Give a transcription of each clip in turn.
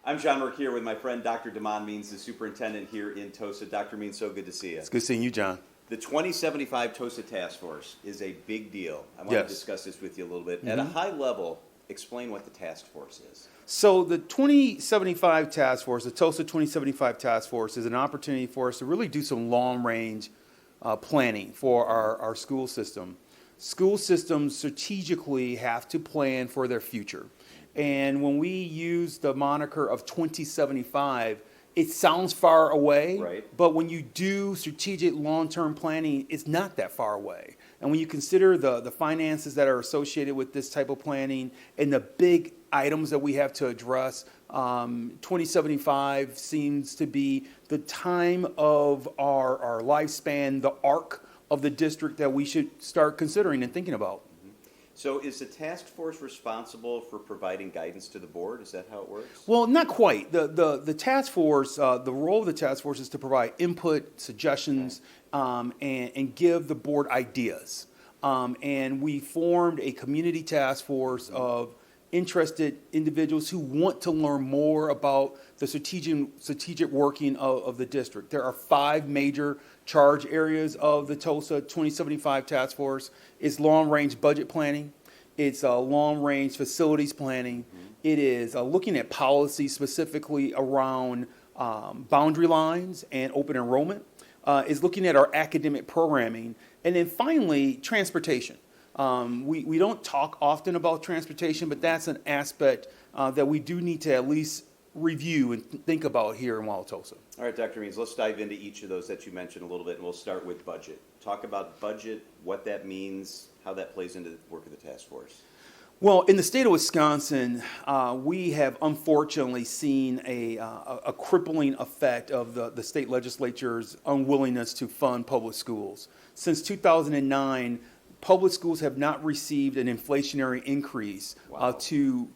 I'm John Merck here with my friend Dr. Damon Means, the superintendent here in Tosa. Dr. Means, so good to see you. It's good seeing you, John. The 2075 Tosa Task Force is a big deal. I want Yes. to discuss this with you a little bit. At a high level, explain what the task force is. So the 2075 Task Force, the TOSA 2075 Task Force, is an opportunity for us to really do some long-range planning for our school system. School systems strategically have to plan for their future. And when we use the moniker of 2075, it sounds far away, Right. but when you do strategic long-term planning, it's not that far away. And when you consider the finances that are associated with this type of planning and the big items that we have to address, 2075 seems to be the time of our lifespan, the arc of the district that we should start considering and thinking about. So is the task force responsible for providing guidance to the board? Is that how it works? Well, not quite. The task force, the role of the task force is to provide input, suggestions, and give the board ideas. And we formed a community task force of interested individuals who want to learn more about the strategic working of the district. There are 5 major charge areas of the TOSA 2075 task force. It's long-range budget planning. It's long-range facilities planning. It is looking at policy specifically around boundary lines and open enrollment. It's looking at our academic programming. And then finally, transportation. We don't talk often about transportation, but that's an aspect that we do need to at least review and think about here in Wauwatosa. All right, Dr. Means, let's dive into each of those that you mentioned a little bit, and we'll start with budget. Talk about budget, what that means, how that plays into the work of the task force. Well, in the state of Wisconsin, we have unfortunately seen a crippling effect of the state legislature's unwillingness to fund public schools. Since 2009, public schools have not received an inflationary increase to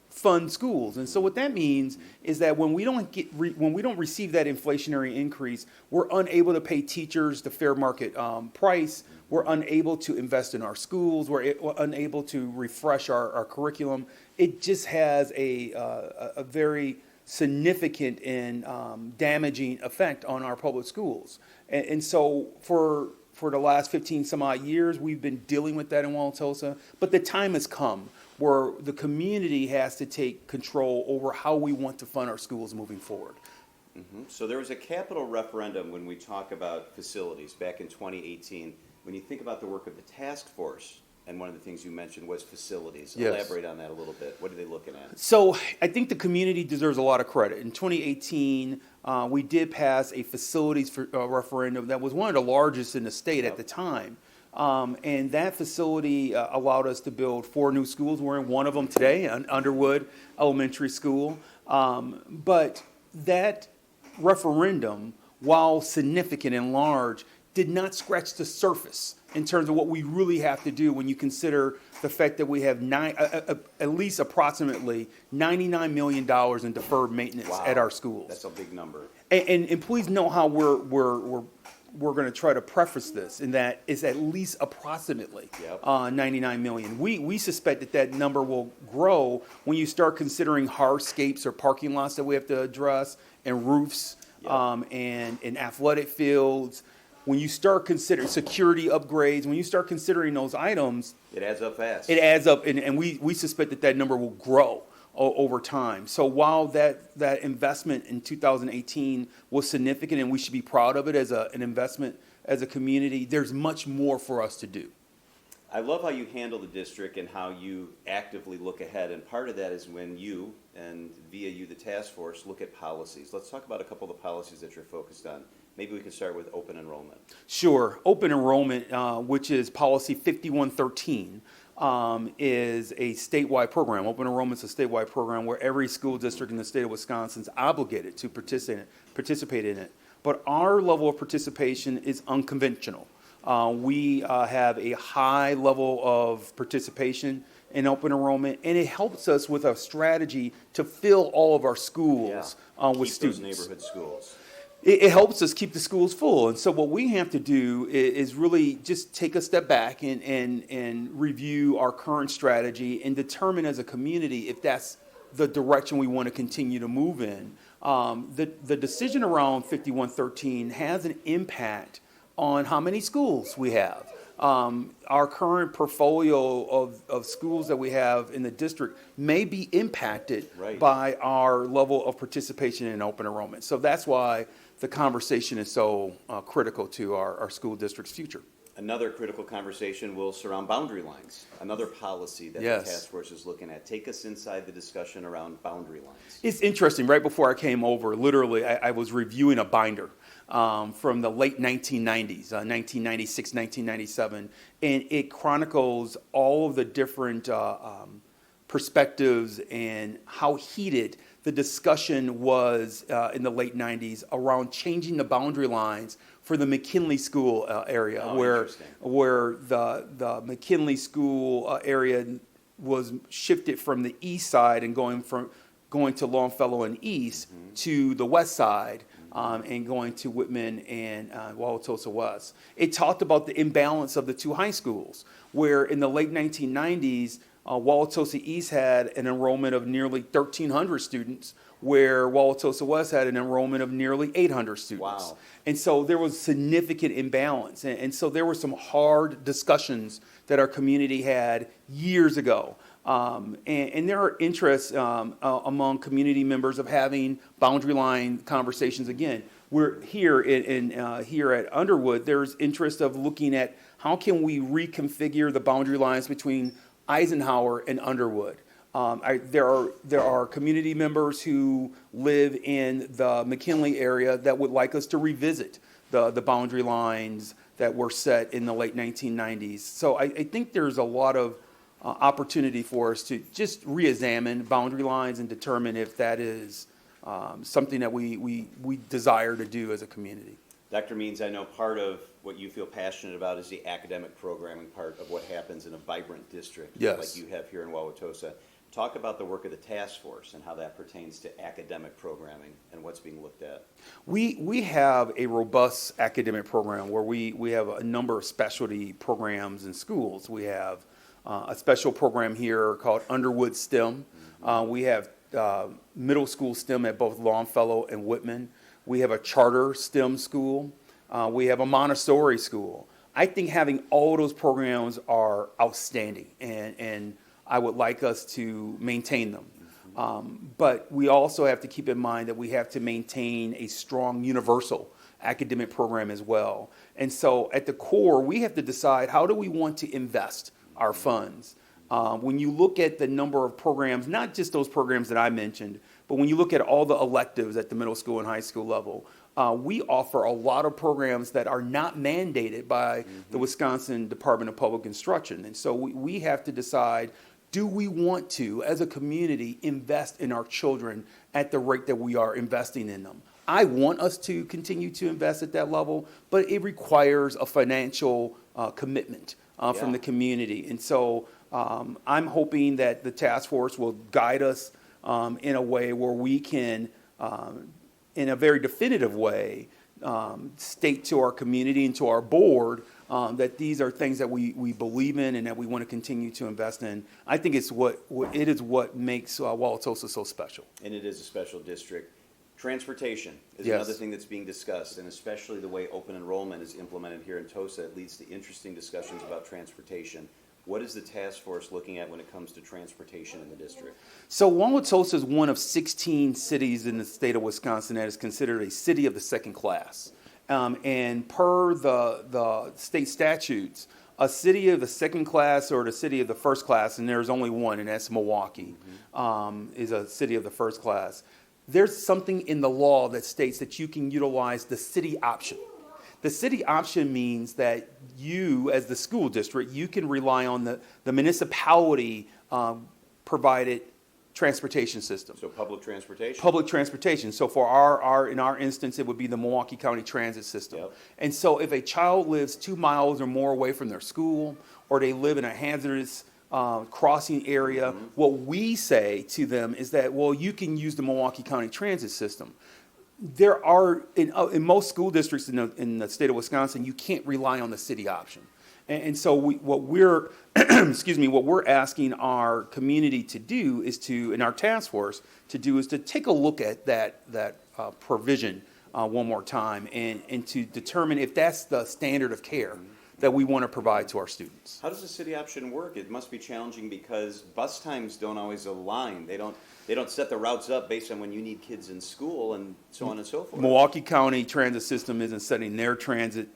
fund schools. And so what that means is that when we don't receive that inflationary increase, we're unable to pay teachers the fair market price. We're unable to invest in our schools. We're unable to refresh our curriculum. It just has a very significant and damaging effect on our public schools. And so for the last 15 some odd years, we've been dealing with that in Wauwatosa. But the time has come where the community has to take control over how we want to fund our schools moving forward. So there was a capital referendum when we talk about facilities back in 2018. When you think about the work of the task force, and one of the things you mentioned was facilities. Yes. Elaborate on that a little bit. What are they looking at? So I think the community deserves a lot of credit. In 2018, we did pass a facilities referendum that was one of the largest in the state at the time. And that facility allowed us to build 4 new schools. We're in one of them today, Underwood Elementary School. But that referendum, while significant and large, did not scratch the surface in terms of what we really have to do when you consider the fact that we have at least approximately $99 million in deferred maintenance at our schools. That's a big number. And please know how we're going to try to preface this in that it's at least approximately 99 million. We suspect that number will grow when you start considering hardscapes or parking lots that we have to address, and roofs, and athletic fields. When you start considering security upgrades, when you start considering those items, it adds up fast. It adds up, and we suspect that number will grow over time. So while that investment in 2018 was significant, and we should be proud of it as an investment as a community, there's much more for us to do. I love how you handle the district and how you actively look ahead, and part of that is when you, and via you, the task force, look at policies. Let's talk about a couple of the policies that you're focused on. Maybe we can start with open enrollment. Sure. Open enrollment, which is policy 5113, is a statewide program. Open enrollment is a statewide program where every school district in the state of Wisconsin is obligated to participate in it. But our level of participation is unconventional. We have a high level of participation in open enrollment, and it helps us with a strategy to fill all of our schools with students. Those neighborhood schools. It helps us keep the schools full. And so what we have to do is really just take a step back and review our current strategy and determine as a community if that's the direction we want to continue to move in. The decision around 5113 has an impact on how many schools we have. Our current portfolio of schools that we have in the district may be impacted Right. by our level of participation in open enrollment. So that's why the conversation is so critical to our school district's future. Another critical conversation will surround boundary lines, another policy that Yes. the task force is looking at. Take us inside the discussion around boundary lines. It's interesting. Right before I came over, literally, I was reviewing a binder from the late 1990s, 1996, 1997, and it chronicles all of the different perspectives and how heated the discussion was in the late 90s around changing the boundary lines for the McKinley School area, Oh, where interesting. the McKinley School area was shifted from the east side and going to Longfellow and east to the west side. And going to Whitman and Wauwatosa West. It talked about the imbalance of the two high schools, where in the late 1990s, Wauwatosa East had an enrollment of nearly 1,300 students, where Wauwatosa West had an enrollment of nearly 800 students. Wow. And so there was significant imbalance. And so there were some hard discussions that our community had years ago. And there are interests among community members of having boundary line conversations again. We're here here at Underwood. There's interest of looking at how can we reconfigure the boundary lines between Eisenhower and Underwood. There are community members who live in the McKinley area that would like us to revisit the boundary lines that were set in the late 1990s. So I think there's a lot of opportunity for us to just re-examine boundary lines and determine if that is something that we desire to do as a community. Dr. Means, I know part of what you feel passionate about is the academic programming part of what happens in a vibrant district Yes. like you have here in Wauwatosa. Talk about the work of the task force and how that pertains to academic programming and what's being looked at. We have a robust academic program where we have a number of specialty programs in schools. We have a special program here called Underwood STEM. We have middle school STEM at both Longfellow and Whitman. We have a charter STEM school. We have a Montessori school. I think having all those programs are outstanding, and I would like us to maintain them. But we also have to keep in mind that we have to maintain a strong universal academic program as well. And so at the core, we have to decide, how do we want to invest our funds? When you look at the number of programs, not just those programs that I mentioned, but when you look at all the electives at the middle school and high school level, we offer a lot of programs that are not mandated by the Wisconsin Department of Public Instruction. And so we have to decide, do we want to, as a community, invest in our children at the rate that we are investing in them? I want us to continue to invest at that level, but it requires a financial commitment from the community. And so I'm hoping that the task force will guide us in a way where we can, in a very definitive way, state to our community and to our board that these are things that we believe in and that we want to continue to invest in. I think it is what makes Wauwatosa so special. And it is a special district. Transportation is Yes. another thing that's being discussed, and especially the way open enrollment is implemented here in Tosa, it leads to interesting discussions about transportation. What is the task force looking at when it comes to transportation in the district? So Wauwatosa is one of 16 cities in the state of Wisconsin that is considered a city of the second class. And per the state statutes, a city of the second class or the city of the first class, and there's only one, and that's Milwaukee, is a city of the first class. There's something in the law that states that you can utilize the city option. The city option means that you, as the school district, you can rely on the municipality provided transportation system. So public transportation? Public transportation. So for in our instance, it would be the Milwaukee County Transit System. Yep. And so if a child lives 2 miles or more away from their school, or they live in a hazardous crossing area, what we say to them is that, well, you can use the Milwaukee County Transit System. There are, in most school districts in the state of Wisconsin, you can't rely on the city option. And so what we're, excuse me, what we're asking our community to do is to, and our task force to do, is to take a look at that provision one more time and to determine if that's the standard of care that we want to provide to our students. How does the city option work? It must be challenging because bus times don't always align. They don't set the routes up based on when you need kids in school and so on and so forth. Milwaukee County Transit System isn't setting their transit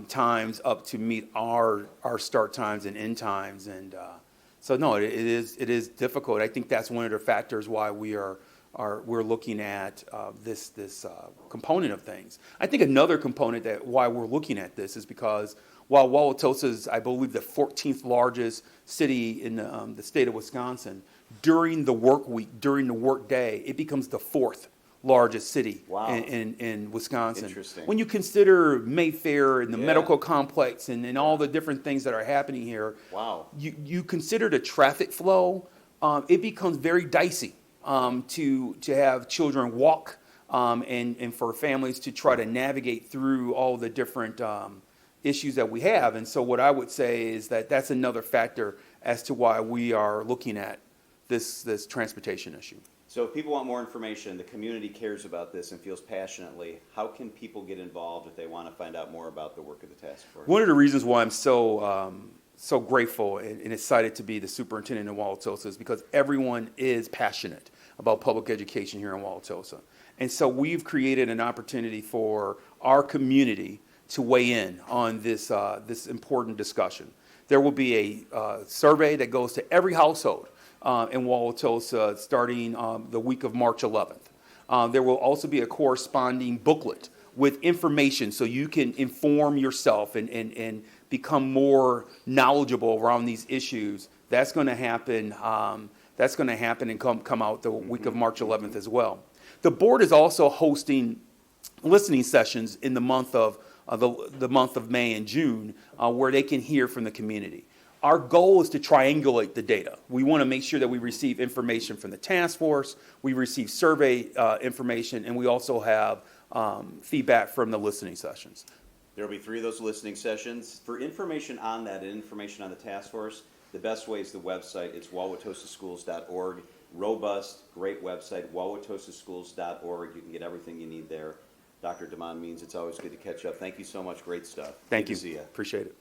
times up to meet our start times and end times, and so no, it is difficult. I think that's one of the factors why we're looking at this component of things. I think another component that why we're looking at this is because while Wauwatosa is, I believe, the 14th largest city in the state of Wisconsin, during the work week, during the work day, it becomes the 4th largest city in Wisconsin. Interesting. When you consider Mayfair and the medical complex and all the different things that are happening here, you consider the traffic flow, it becomes very dicey to have children walk and for families to try to navigate through all the different issues that we have. And so what I would say is that that's another factor as to why we are looking at this transportation issue. So if people want more information, the community cares about this and feels passionately, how can people get involved if they want to find out more about the work of the task force? One of the reasons why I'm so grateful and excited to be the superintendent in Wauwatosa is because everyone is passionate about public education here in Wauwatosa. And so we've created an opportunity for our community to weigh in on this important discussion. There will be a survey that goes to every household in Wauwatosa starting the week of March 11th. There will also be a corresponding booklet with information so you can inform yourself and become more knowledgeable around these issues. That's going to happen. That's going to happen and come out the week of March 11th as well. The board is also hosting listening sessions in the month of May and June where they can hear from the community. Our goal is to triangulate the data. We want to make sure that we receive information from the task force, we receive survey information, and we also have feedback from the listening sessions. There will be 3 of those listening sessions. For information on that and information on the task force, the best way is the website. It's wauwatosaschools.org. Robust, great website, wauwatosaschools.org. You can get everything you need there. Dr. Damon Means, it's always good to catch up. Thank you so much. Great stuff. Thank you. Good to see you. Appreciate it.